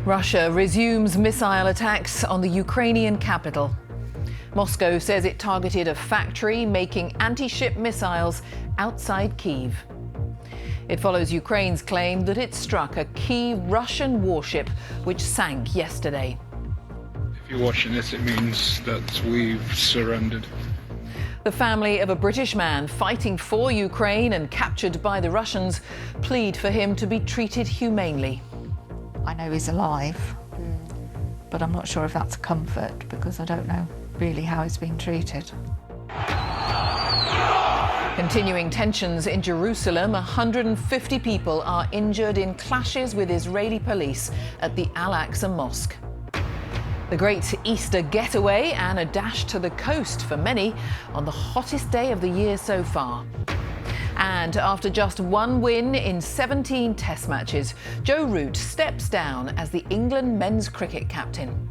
Russia resumes missile attacks on the Ukrainian capital. Moscow says it targeted a factory making anti-ship missiles outside Kyiv. It follows Ukraine's claim that it struck a key Russian warship which sank yesterday. If you're watching this, it means that we've surrendered. The family of a British man fighting for Ukraine and captured by the Russians plead for him to be treated humanely. I know he's alive, but I'm not sure if that's a comfort because I don't know really how he's being treated. Continuing tensions in Jerusalem, 150 people are injured in clashes with Israeli police at the Al-Aqsa Mosque. The great Easter getaway and a dash to the coast for many on the hottest day of the year so far. And after just one win in 17 Test matches, Joe Root steps down as the England men's cricket captain.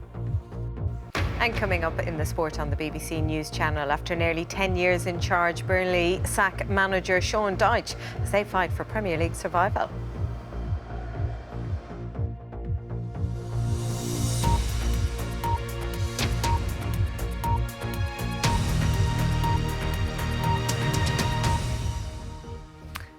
And coming up in the sport on the BBC News Channel, after nearly 10 years in charge, Burnley sack manager Sean Dyche as they fight for Premier League survival.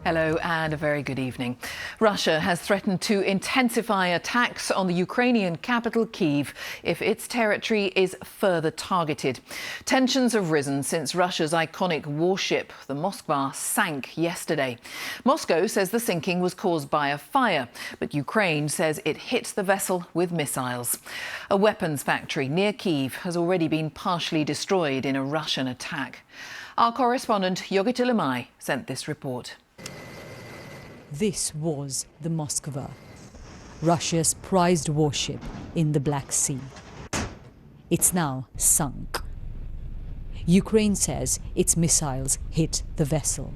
Hello and a very good evening. Russia has threatened to intensify attacks on the Ukrainian capital, Kyiv, if its territory is further targeted. Tensions have risen since Russia's iconic warship, the Moskva, sank yesterday. Moscow says the sinking was caused by a fire, but Ukraine says it hit the vessel with missiles. A weapons factory near Kyiv has already been partially destroyed in a Russian attack. Our correspondent Yogita Limai sent this report. This was the Moskva, Russia's prized warship in the Black Sea. It's now sunk. Ukraine says its missiles hit the vessel.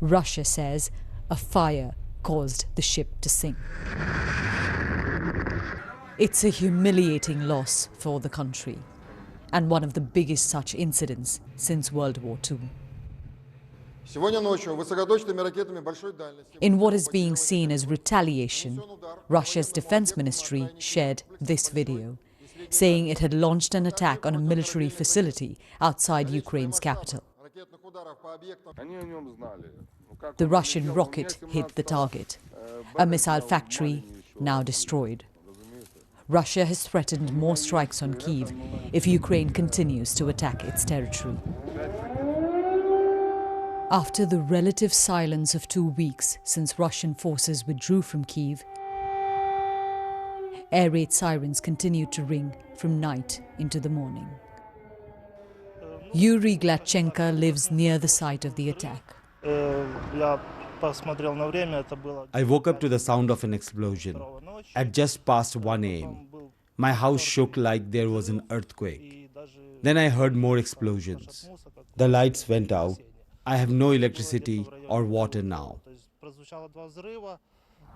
Russia says a fire caused the ship to sink. It's a humiliating loss for the country, and one of the biggest such incidents since World War II. In what is being seen as retaliation, Russia's defense ministry shared this video, saying it had launched an attack on a military facility outside Ukraine's capital. The Russian rocket hit the target, a missile factory now destroyed. Russia has threatened more strikes on Kyiv if Ukraine continues to attack its territory. After the relative silence of 2 weeks since Russian forces withdrew from Kyiv, air raid sirens continued to ring from night into the morning. Yuri Gladchenko lives near the site of the attack. I woke up to the sound of an explosion at just past 1 a.m. My house shook like there was an earthquake. Then I heard more explosions. The lights went out. I have no electricity or water now.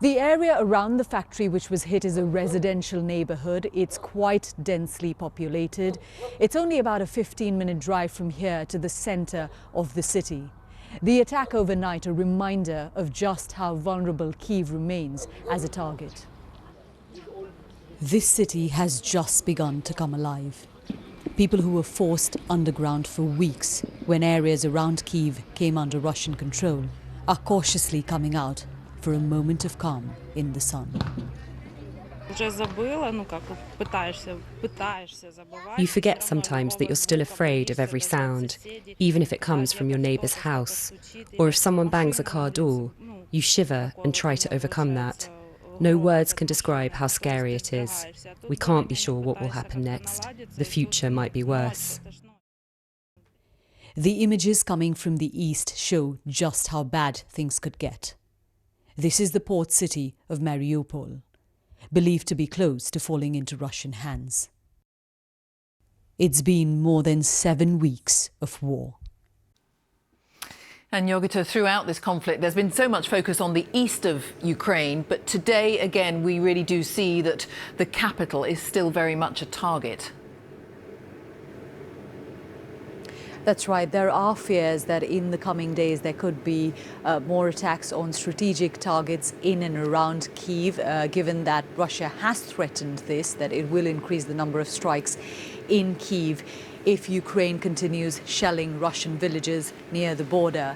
The area around the factory which was hit is a residential neighborhood. It's quite densely populated. It's only about a 15-minute drive from here to the center of the city. The attack overnight, a reminder of just how vulnerable Kyiv remains as a target. This city has just begun to come alive. People who were forced underground for weeks when areas around Kyiv came under Russian control are cautiously coming out for a moment of calm in the sun. You forget sometimes that you're still afraid of every sound, even if it comes from your neighbour's house. Or if someone bangs a car door, you shiver and try to overcome that. No words can describe how scary it is. We can't be sure what will happen next. The future might be worse. The images coming from the east show just how bad things could get. This is the port city of Mariupol, believed to be close to falling into Russian hands. It's been more than 7 weeks of war. And Yogita, throughout this conflict, there's been so much focus on the east of Ukraine, but today, again, we really do see that the capital is still very much a target. That's right. There are fears that in the coming days there could be more attacks on strategic targets in and around Kyiv, given that Russia has threatened this, that it will increase the number of strikes in Kyiv if Ukraine continues shelling Russian villages near the border.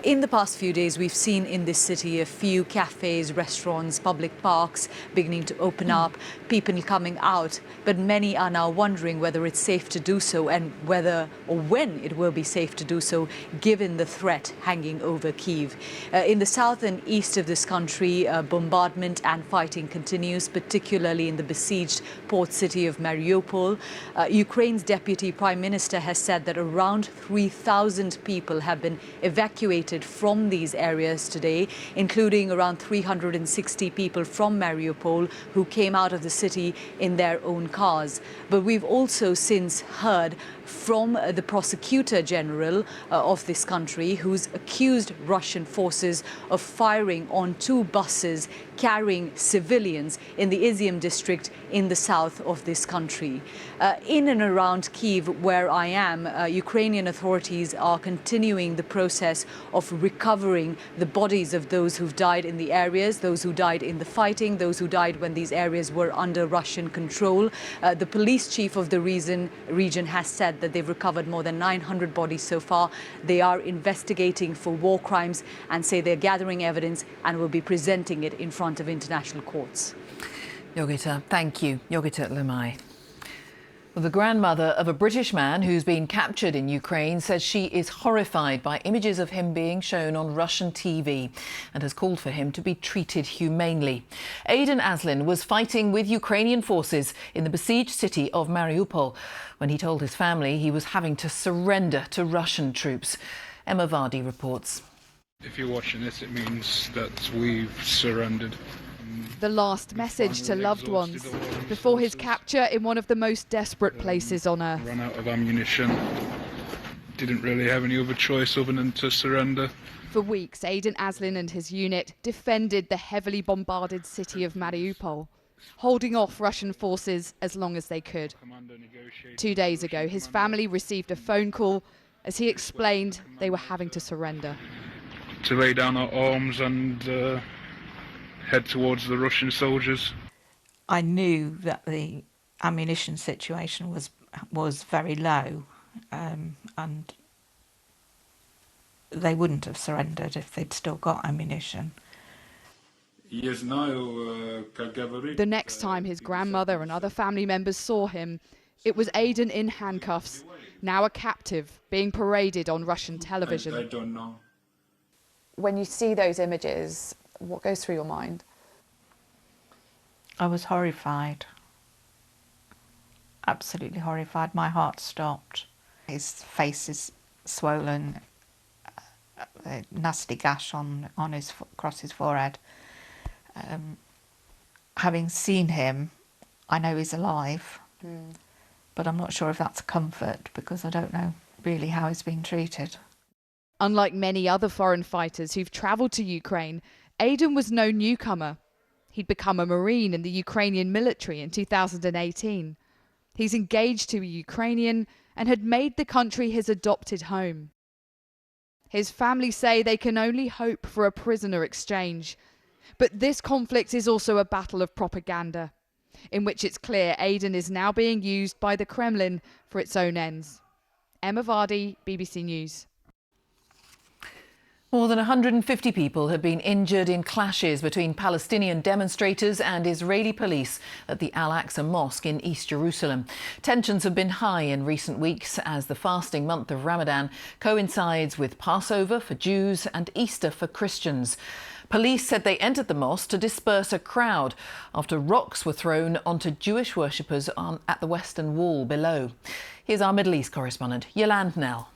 In the past few days, we've seen in this city a few cafes, restaurants, public parks beginning to open up, people coming out, but many are now wondering whether it's safe to do so and whether or when it will be safe to do so, given the threat hanging over Kyiv. In the south and east of this country, bombardment and fighting continues, particularly in the besieged port city of Mariupol. Ukraine's deputy prime minister has said that around 3,000 people have been evacuated from these areas today, including around 360 people from Mariupol who came out of the city in their own cars. But we've also since heard from the prosecutor general of this country, who's accused Russian forces of firing on 2 buses carrying civilians in the Izium district in the south of this country. In and around Kyiv, where I am, Ukrainian authorities are continuing the process of recovering the bodies of those who've died in the areas, those who died in the fighting, those who died when these areas were under Russian control. The police chief of the region has said that they've recovered more than 900 bodies so far. They are investigating for war crimes and say they're gathering evidence and will be presenting it in front of international courts. Yogita, thank you. Yogita Lemay. Well, the grandmother of a British man who's been captured in Ukraine says she is horrified by images of him being shown on Russian TV and has called for him to be treated humanely. Aidan Aslin was fighting with Ukrainian forces in the besieged city of Mariupol when he told his family he was having to surrender to Russian troops. Emma Vardy reports. If you're watching this, it means that we've surrendered. The last message to loved ones before his capture in one of the most desperate places on earth. Ran out of ammunition. Didn't really have any other choice other than to surrender. For weeks, Aidan Aslin and his unit defended the heavily bombarded city of Mariupol, holding off Russian forces as long as they could. 2 days ago, his family received a phone call as he explained they were having to surrender. To lay down our arms and head towards the Russian soldiers. I knew that the ammunition situation was very low, and they wouldn't have surrendered if they'd still got ammunition. The next time his grandmother and other family members saw him, it was Aidan in handcuffs, now a captive, being paraded on Russian television. I don't know. When you see those images, what goes through your mind? I was horrified. Absolutely horrified. My heart stopped. His face is swollen, a nasty gash across his forehead. Having seen him, I know he's alive, but I'm not sure if that's a comfort because I don't know really how he's being treated. Unlike many other foreign fighters who've travelled to Ukraine, Aidan was no newcomer. He'd become a Marine in the Ukrainian military in 2018. He's engaged to a Ukrainian and had made the country his adopted home. His family say they can only hope for a prisoner exchange. But this conflict is also a battle of propaganda, in which it's clear Aidan is now being used by the Kremlin for its own ends. Emma Vardy, BBC News. More than 150 people have been injured in clashes between Palestinian demonstrators and Israeli police at the Al-Aqsa Mosque in East Jerusalem. Tensions have been high in recent weeks as the fasting month of Ramadan coincides with Passover for Jews and Easter for Christians. Police said they entered the mosque to disperse a crowd after rocks were thrown onto Jewish worshippers at the Western Wall below. Here's our Middle East correspondent, Yolande Nell.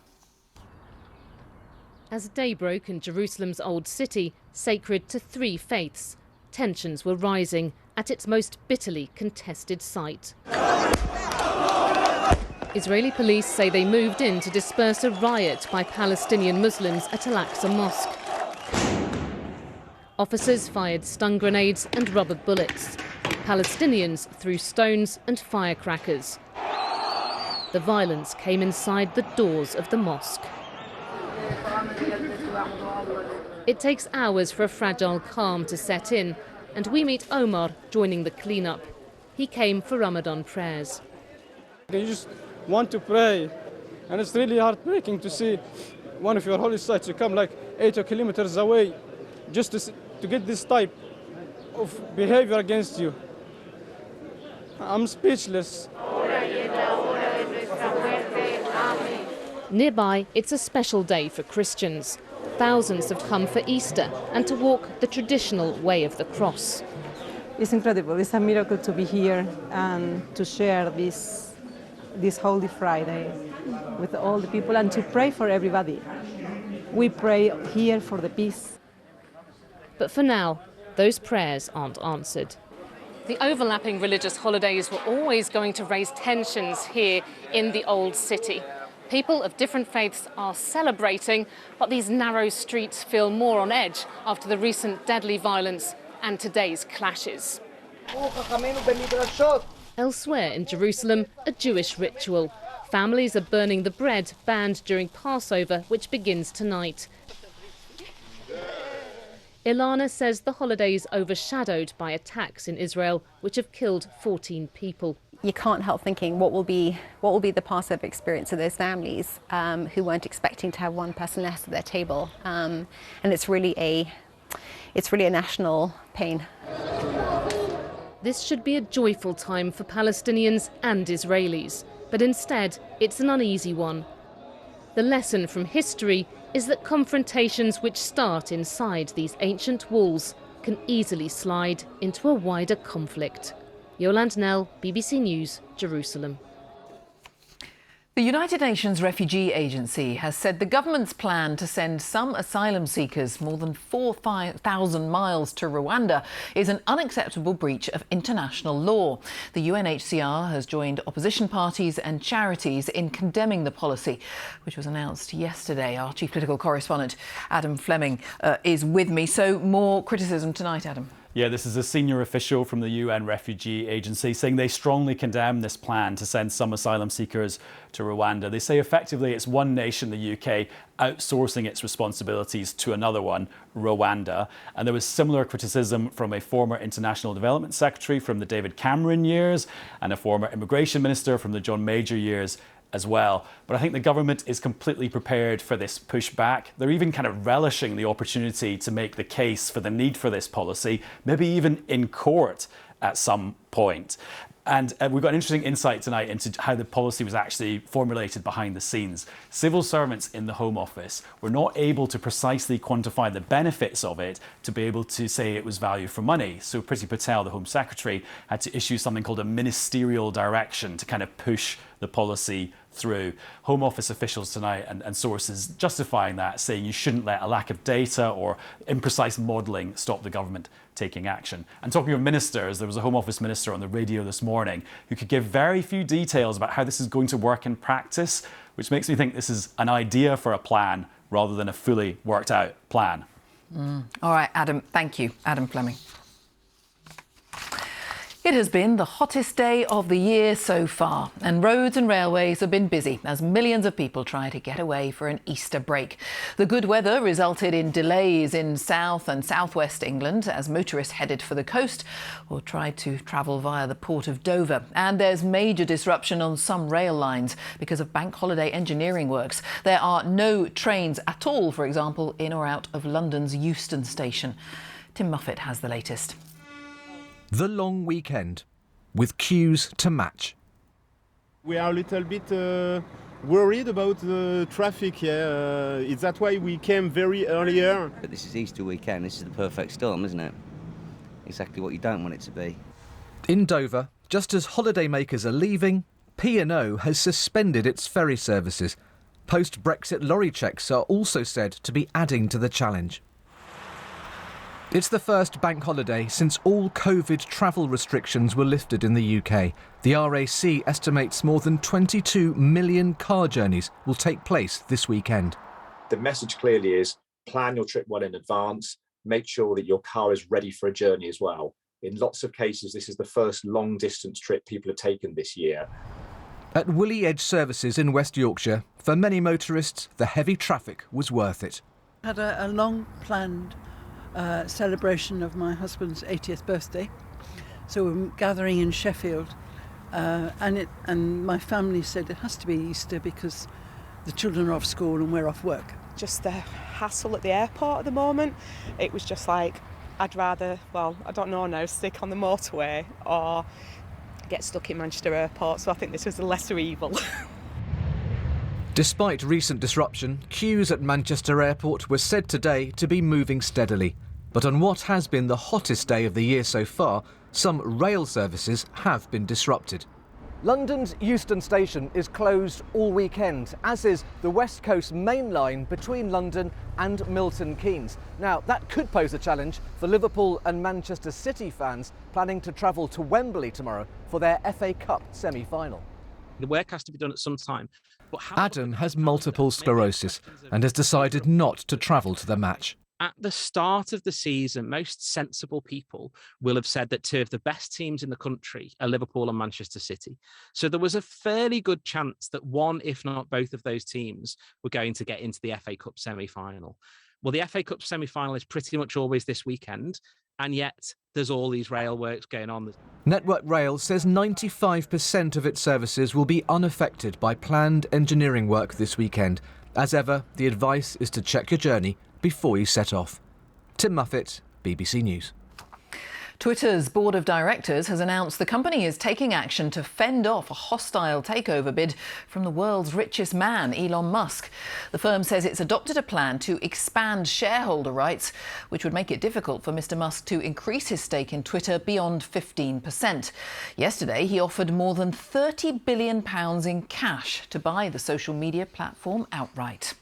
As day broke in Jerusalem's Old City, sacred to 3 faiths, tensions were rising at its most bitterly contested site. Israeli police say they moved in to disperse a riot by Palestinian Muslims at Al-Aqsa Mosque. Officers fired stun grenades and rubber bullets. Palestinians threw stones and firecrackers. The violence came inside the doors of the mosque. It takes hours for a fragile calm to set in, and we meet Omar joining the cleanup. He came for Ramadan prayers. You just want to pray, and it's really heartbreaking to see one of your holy sites. You come like 80 kilometers away just to get this type of behavior against you. I'm speechless. Nearby, it's a special day for Christians. Thousands have come for Easter and to walk the traditional way of the cross. It's incredible. It's a miracle to be here and to share this Holy Friday with all the people and to pray for everybody. We pray here for the peace. But for now, those prayers aren't answered. The overlapping religious holidays were always going to raise tensions here in the old city. People of different faiths are celebrating, but these narrow streets feel more on edge after the recent deadly violence and today's clashes. Elsewhere in Jerusalem, a Jewish ritual. Families are burning the bread banned during Passover, which begins tonight. Ilana says the holiday is overshadowed by attacks in Israel, which have killed 14 people. You can't help thinking what will be the Passover experience of those families who weren't expecting to have one person less at their table, and it's really a national pain. This should be a joyful time for Palestinians and Israelis, but instead it's an uneasy one. The lesson from history is that confrontations which start inside these ancient walls can easily slide into a wider conflict. Yolande Nell, BBC News, Jerusalem. The United Nations Refugee Agency has said the government's plan to send some asylum seekers more than 4,000 miles to Rwanda is an unacceptable breach of international law. The UNHCR has joined opposition parties and charities in condemning the policy, which was announced yesterday. Our chief political correspondent, Adam Fleming, is with me. So more criticism tonight, Adam. Yeah, this is a senior official from the UN Refugee Agency saying they strongly condemn this plan to send some asylum seekers to Rwanda. They say effectively it's one nation, the UK, outsourcing its responsibilities to another one, Rwanda. And there was similar criticism from a former International Development Secretary from the David Cameron years and a former Immigration Minister from the John Major years as well. But I think the government is completely prepared for this pushback. They're even kind of relishing the opportunity to make the case for the need for this policy, maybe even in court at some point. And we've got an interesting insight tonight into how the policy was actually formulated behind the scenes. Civil servants in the Home Office were not able to precisely quantify the benefits of it to be able to say it was value for money. So Priti Patel, the Home Secretary, had to issue something called a ministerial direction to kind of push the policy through. Home Office officials tonight and sources justifying that, saying you shouldn't let a lack of data or imprecise modelling stop the government taking action. And talking of ministers, there was a Home Office minister on the radio this morning who could give very few details about how this is going to work in practice, which makes me think this is an idea for a plan rather than a fully worked out plan. All right, Adam, thank you. Adam Fleming. It has been the hottest day of the year so far, and roads and railways have been busy as millions of people try to get away for an Easter break. The good weather resulted in delays in south and southwest England as motorists headed for the coast or tried to travel via the port of Dover. And there's major disruption on some rail lines because of bank holiday engineering works. There are no trains at all, for example, in or out of London's Euston station. Tim Muffet has the latest. The long weekend, with queues to match. We are a little bit worried about the traffic, it's that why we came very earlier. But this is Easter weekend, this is the perfect storm, isn't it? Exactly what you don't want it to be. In Dover, just as holidaymakers are leaving, P&O has suspended its ferry services. Post-Brexit lorry checks are also said to be adding to the challenge. It's the first bank holiday since all COVID travel restrictions were lifted in the UK. The RAC estimates more than 22 million car journeys will take place this weekend. The message clearly is plan your trip well in advance, make sure that your car is ready for a journey as well. In lots of cases, this is the first long distance trip people have taken this year. At Woolly Edge Services in West Yorkshire, for many motorists, the heavy traffic was worth it. I had a long planned celebration of my husband's 80th birthday. So we're gathering in Sheffield, and my family said it has to be Easter because the children are off school and we're off work. Just the hassle at the airport at the moment. It was just like, I'd rather, well, I don't know now, stick on the motorway or get stuck in Manchester Airport, so I think this was the lesser evil. Despite recent disruption, queues at Manchester Airport were said today to be moving steadily. But on what has been the hottest day of the year so far, some rail services have been disrupted. London's Euston Station is closed all weekend, as is the West Coast main line between London and Milton Keynes. Now, that could pose a challenge for Liverpool and Manchester City fans planning to travel to Wembley tomorrow for their FA Cup semi-final. The work has to be done at some time. But Adam has multiple sclerosis and has decided not to travel to the match. At the start of the season, most sensible people will have said that two of the best teams in the country are Liverpool and Manchester City. So there was a fairly good chance that one, if not both of those teams were going to get into the FA Cup semi-final. Well, the FA Cup semi-final is pretty much always this weekend, and yet there's all these rail works going on. Network Rail says 95% of its services will be unaffected by planned engineering work this weekend. As ever, the advice is to check your journey before you set off. Tim Muffet, BBC News. Twitter's board of directors has announced the company is taking action to fend off a hostile takeover bid from the world's richest man, Elon Musk. The firm says it's adopted a plan to expand shareholder rights, which would make it difficult for Mr. Musk to increase his stake in Twitter beyond 15%. Yesterday, he offered more than £30 billion in cash to buy the social media platform outright.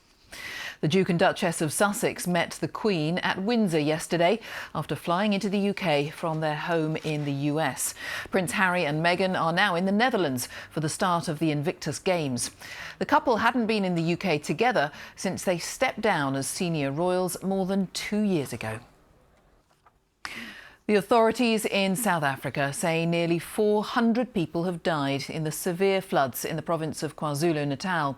The Duke and Duchess of Sussex met the Queen at Windsor yesterday after flying into the UK from their home in the US. Prince Harry and Meghan are now in the Netherlands for the start of the Invictus Games. The couple hadn't been in the UK together since they stepped down as senior royals more than 2 years ago. The authorities in South Africa say nearly 400 people have died in the severe floods in the province of KwaZulu-Natal.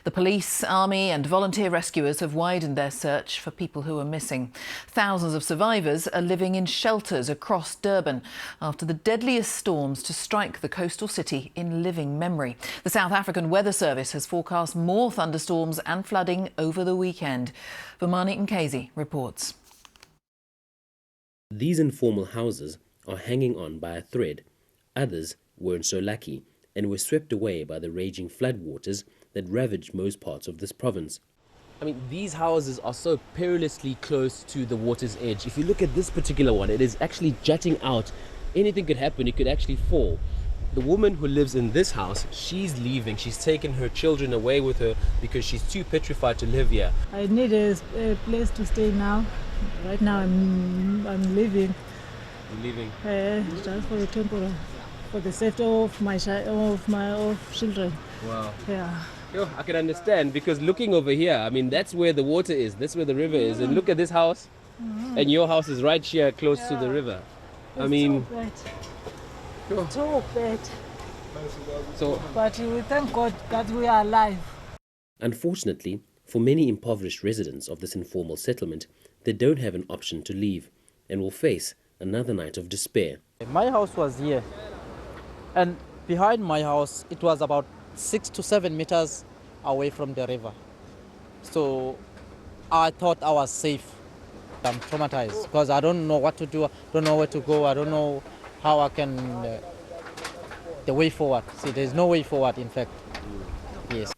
The police, army and volunteer rescuers have widened their search for people who are missing. Thousands of survivors are living in shelters across Durban after the deadliest storms to strike the coastal city in living memory. The South African Weather Service has forecast more thunderstorms and flooding over the weekend. Vimani Nkezi reports. These informal houses are hanging on by a thread. Others weren't so lucky and were swept away by the raging floodwaters that ravaged most parts of this province. I mean, these houses are so perilously close to the water's edge. If you look at this particular one, it is actually jutting out. Anything could happen, it could actually fall. The woman who lives in this house, she's leaving. She's taken her children away with her because she's too petrified to live here. I need a place to stay now. Right now I'm leaving. You're leaving? Just for a temporary, for the safety of my children. Wow. Yeah. Yo, I can understand because looking over here, I mean, that's where the water is. That's where the river is. And look at this house. And your house is right here close to the river. I mean... So bad. So, but we thank God that we are alive. Unfortunately, for many impoverished residents of this informal settlement, they don't have an option to leave and will face another night of despair. My house was here, and behind my house it was about 6 to 7 meters away from the river. So I thought I was safe. I'm traumatized because I don't know what to do, I don't know where to go, I don't know how I can, the way forward. See, there's no way forward, in fact. Yes.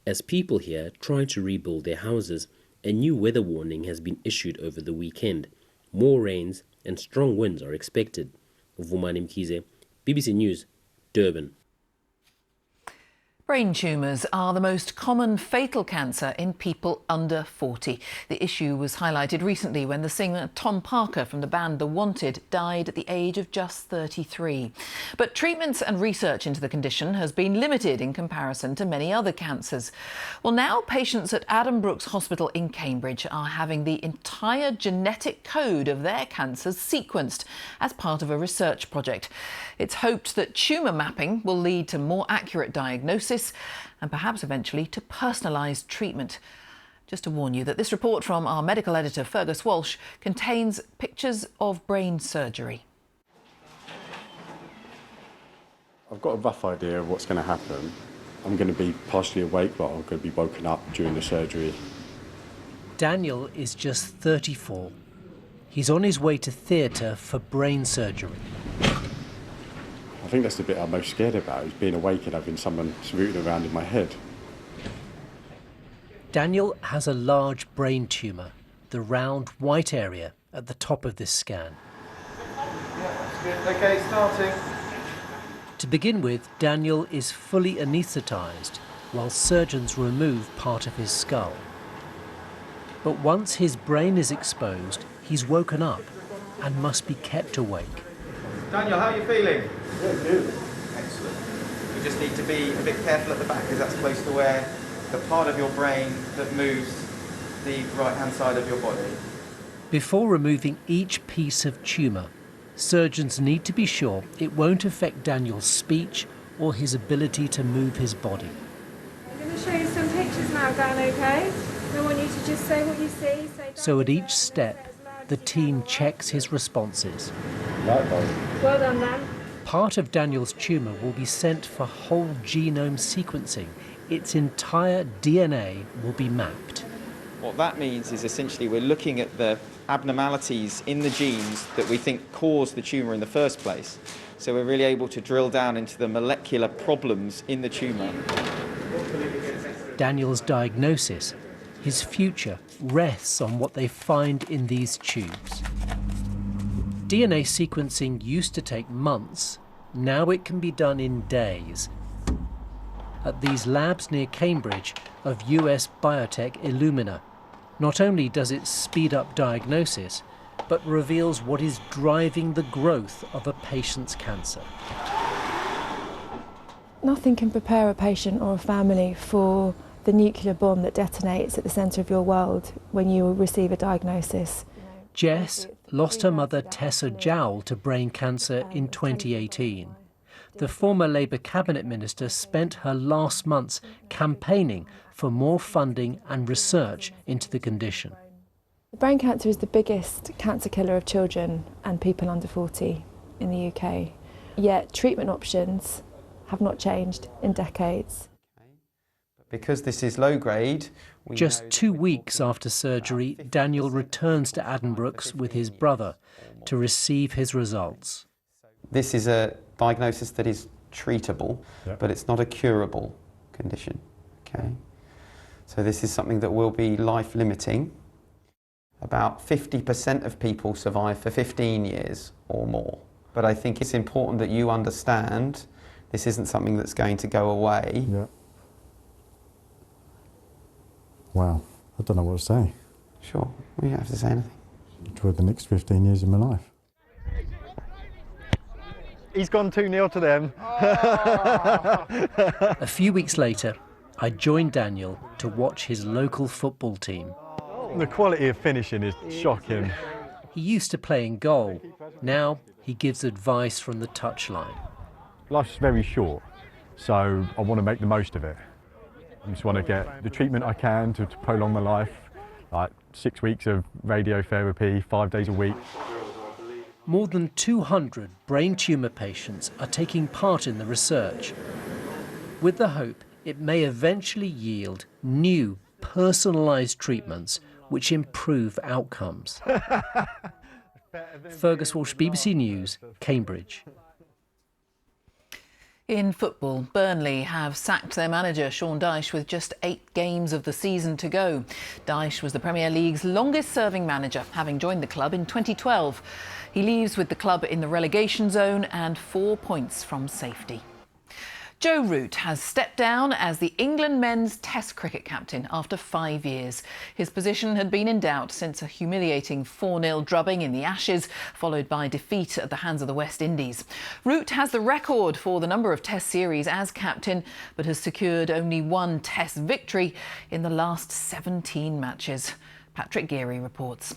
As people here try to rebuild their houses, a new weather warning has been issued over the weekend. More rains and strong winds are expected. Vumani Mkhize, BBC News, Durban. Brain tumours are the most common fatal cancer in people under 40. The issue was highlighted recently when the singer Tom Parker from the band The Wanted died at the age of just 33. But treatments and research into the condition has been limited in comparison to many other cancers. Well, now patients at Addenbrooke's Hospital in Cambridge are having the entire genetic code of their cancers sequenced as part of a research project. It's hoped that tumour mapping will lead to more accurate diagnosis and perhaps eventually to personalised treatment. Just to warn you that this report from our medical editor Fergus Walsh contains pictures of brain surgery. I've got a rough idea of what's going to happen. I'm going to be partially awake, but I'm going to be woken up during the surgery. Daniel is just 34. He's on his way to theatre for brain surgery. I think that's the bit I'm most scared about, is being awake and having someone rooting around in my head. Daniel has a large brain tumour, the round white area at the top of this scan. Okay, starting. To begin with, Daniel is fully anaesthetised while surgeons remove part of his skull. But once his brain is exposed, he's woken up and must be kept awake. Daniel, how are you feeling? Yeah, good. Excellent. You just need to be a bit careful at the back, because that's close to where the part of your brain that moves the right-hand side of your body. Before removing each piece of tumour, surgeons need to be sure it won't affect Daniel's speech or his ability to move his body. I'm going to show you some pictures now, Dan, okay? I want you to just say what you see. So at each step, the team checks his responses. Well done, Dan. Part of Daniel's tumour will be sent for whole genome sequencing. Its entire DNA will be mapped. What that means is essentially we're looking at the abnormalities in the genes that we think caused the tumour in the first place. So we're really able to drill down into the molecular problems in the tumour. Daniel's diagnosis, his future, rests on what they find in these tubes. DNA sequencing used to take months. Now it can be done in days. At these labs near Cambridge of US biotech Illumina, not only does it speed up diagnosis, but reveals what is driving the growth of a patient's cancer. Nothing can prepare a patient or a family for the nuclear bomb that detonates at the centre of your world when you receive a diagnosis. Jess lost her mother Tessa Jowl to brain cancer in 2018. The former Labour cabinet minister spent her last months campaigning for more funding and research into the condition. Brain cancer is the biggest cancer killer of children and people under 40 in the UK. Yet treatment options have not changed in decades. Because this is low grade... Just 2 weeks after surgery, Daniel returns to Addenbrooke's with his brother to receive his results. This is a diagnosis that is treatable, but it's not a curable condition. Okay, so this is something that will be life-limiting. About 50% of people survive for 15 years or more. But I think it's important that you understand this isn't something that's going to go away. Yeah. Wow, I don't know what to say. Sure, we don't have to say anything. Enjoy the next 15 years of my life. He's gone 2-0 to them. A few weeks later, I joined Daniel to watch his local football team. The quality of finishing is shocking. He used to play in goal. Now he gives advice from the touchline. Life's very short, so I want to make the most of it. I just want to get the treatment I can to prolong my life, like 6 weeks of radiotherapy, 5 days a week. More than 200 brain tumour patients are taking part in the research, with the hope it may eventually yield new, personalised treatments which improve outcomes. Fergus Walsh, BBC News, Cambridge. In football, Burnley have sacked their manager Sean Dyche with just 8 games of the season to go. Dyche was the Premier League's longest-serving manager, having joined the club in 2012. He leaves with the club in the relegation zone and 4 points from safety. Joe Root has stepped down as the England men's Test cricket captain after 5 years. His position had been in doubt since a humiliating 4-0 drubbing in the Ashes, followed by defeat at the hands of the West Indies. Root has the record for the number of Test series as captain, but has secured only one Test victory in the last 17 matches. Patrick Geary reports.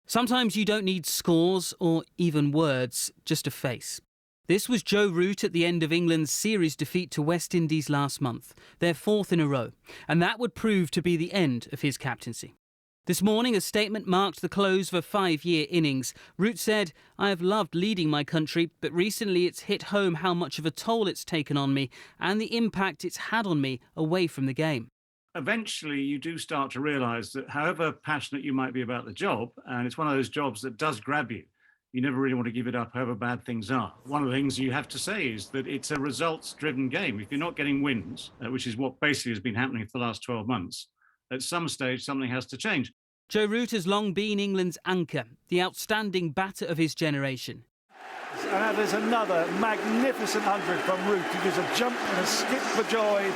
Sometimes you don't need scores or even words, just a face. This was Joe Root at the end of England's series defeat to West Indies last month, their 4th in a row, and that would prove to be the end of his captaincy. This morning, a statement marked the close of a 5-year innings. Root said, "I have loved leading my country, but recently it's hit home how much of a toll it's taken on me and the impact it's had on me away from the game." Eventually, you do start to realise that however passionate you might be about the job, and it's one of those jobs that does grab you, you never really want to give it up however bad things are. One of the things you have to say is that it's a results-driven game. If you're not getting wins, which is what basically has been happening for the last 12 months, at some stage something has to change. Joe Root has long been England's anchor, the outstanding batter of his generation. And there's another magnificent 100 from Root. He gives a jump and a skip for joy.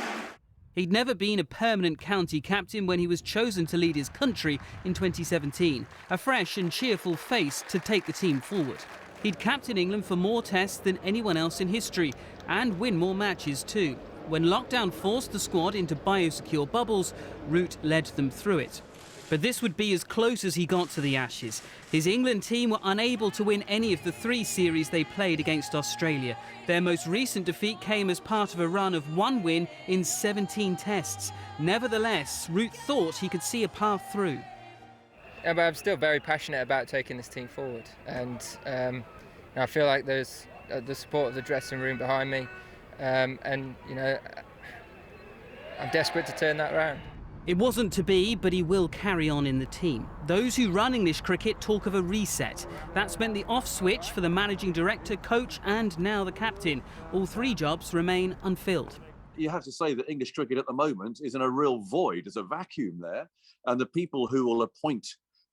He'd never been a permanent county captain when he was chosen to lead his country in 2017, a fresh and cheerful face to take the team forward. He'd captain England for more tests than anyone else in history and win more matches too. When lockdown forced the squad into biosecure bubbles, Root led them through it. But this would be as close as he got to the Ashes. His England team were unable to win any of the 3 series they played against Australia. Their most recent defeat came as part of a run of 1 win in 17 tests. Nevertheless, Root thought he could see a path through. But I'm still very passionate about taking this team forward, and I feel like there's the support of the dressing room behind me, and I'm desperate to turn that around. It wasn't to be, but he will carry on in the team. Those who run English cricket talk of a reset. That's meant the off switch for the managing director, coach and now the captain. All 3 jobs remain unfilled. You have to say that English cricket at the moment is in a real void. There's a vacuum there, and the people who will appoint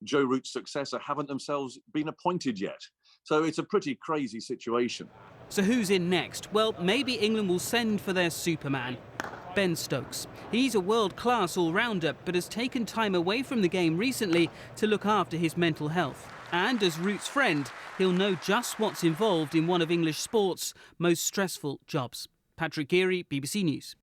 Joe Root's successor haven't themselves been appointed yet. So it's a pretty crazy situation. So who's in next? Well, maybe England will send for their Superman, Ben Stokes. He's a world-class all-rounder, but has taken time away from the game recently to look after his mental health. And as Root's friend, he'll know just what's involved in one of English sport's most stressful jobs. Patrick Geary, BBC News.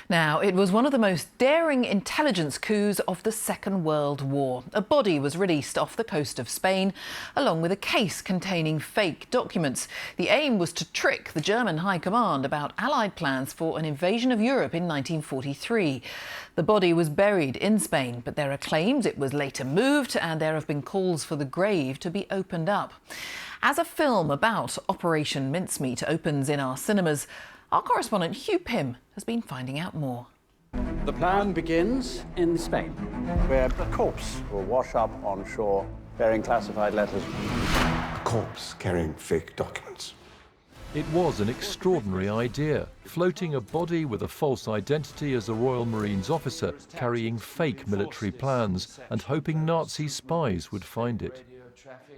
Now, it was one of the most daring intelligence coups of the Second World War. A body was released off the coast of Spain, along with a case containing fake documents. The aim was to trick the German High Command about Allied plans for an invasion of Europe in 1943. The body was buried in Spain, but there are claims it was later moved, and there have been calls for the grave to be opened up. As a film about Operation Mincemeat opens in our cinemas, our correspondent Hugh Pym has been finding out more. The plan begins in Spain, where a corpse will wash up on shore bearing classified letters. A corpse carrying fake documents. It was an extraordinary idea, floating a body with a false identity as a Royal Marines officer, carrying fake military plans and hoping Nazi spies would find it.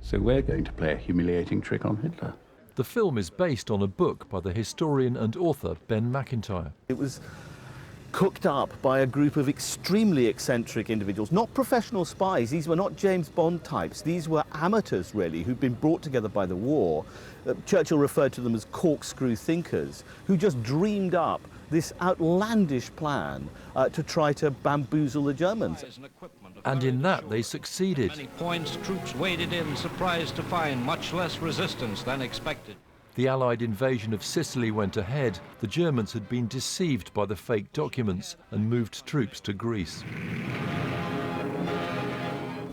So we're going to play a humiliating trick on Hitler. The film is based on a book by the historian and author Ben McIntyre. It was cooked up by a group of extremely eccentric individuals, not professional spies. These were not James Bond types. These were amateurs, really, who'd been brought together by the war. Churchill referred to them as corkscrew thinkers, who just dreamed up this outlandish plan to try to bamboozle the Germans. And in that they succeeded. At many points, troops waded in, surprised to find much less resistance than expected. The Allied invasion of Sicily went ahead. The Germans had been deceived by the fake documents and moved troops to Greece.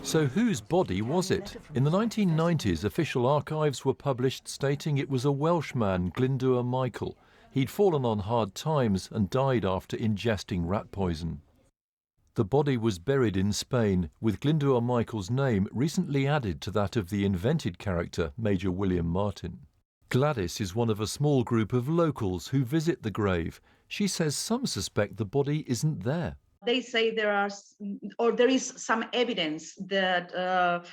So whose body was it? In the 1990s, official archives were published stating it was a Welshman, Glyndŵr Michael. He'd fallen on hard times and died after ingesting rat poison. The body was buried in Spain, with Glyndŵr Michael's name recently added to that of the invented character, Major William Martin. Gladys is one of a small group of locals who visit the grave. She says some suspect the body isn't there. They say there is some evidence that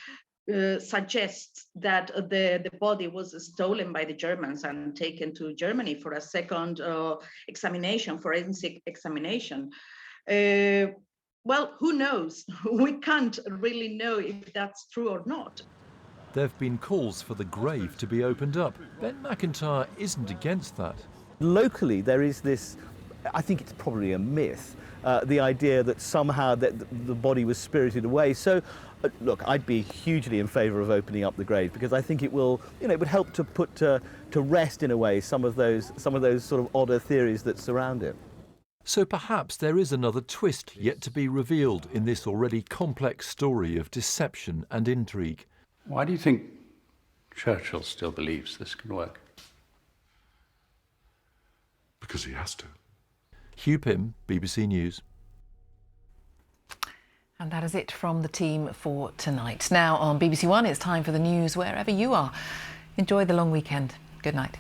suggests that the body was stolen by the Germans and taken to Germany for a second examination, forensic examination. Well, who knows? We can't really know if that's true or not. There have been calls for the grave to be opened up. Ben McIntyre isn't against that. Locally, there is this, I think it's probably a myth, the idea that somehow that the body was spirited away. So, look, I'd be hugely in favour of opening up the grave because I think it will, it would help to put to rest in a way some of those sort of odder theories that surround it. So perhaps there is another twist yet to be revealed in this already complex story of deception and intrigue. Why do you think Churchill still believes this can work? Because he has to. Hugh Pym, BBC News. And that is it from the team for tonight. Now on BBC One, it's time for the news wherever you are. Enjoy the long weekend. Good night.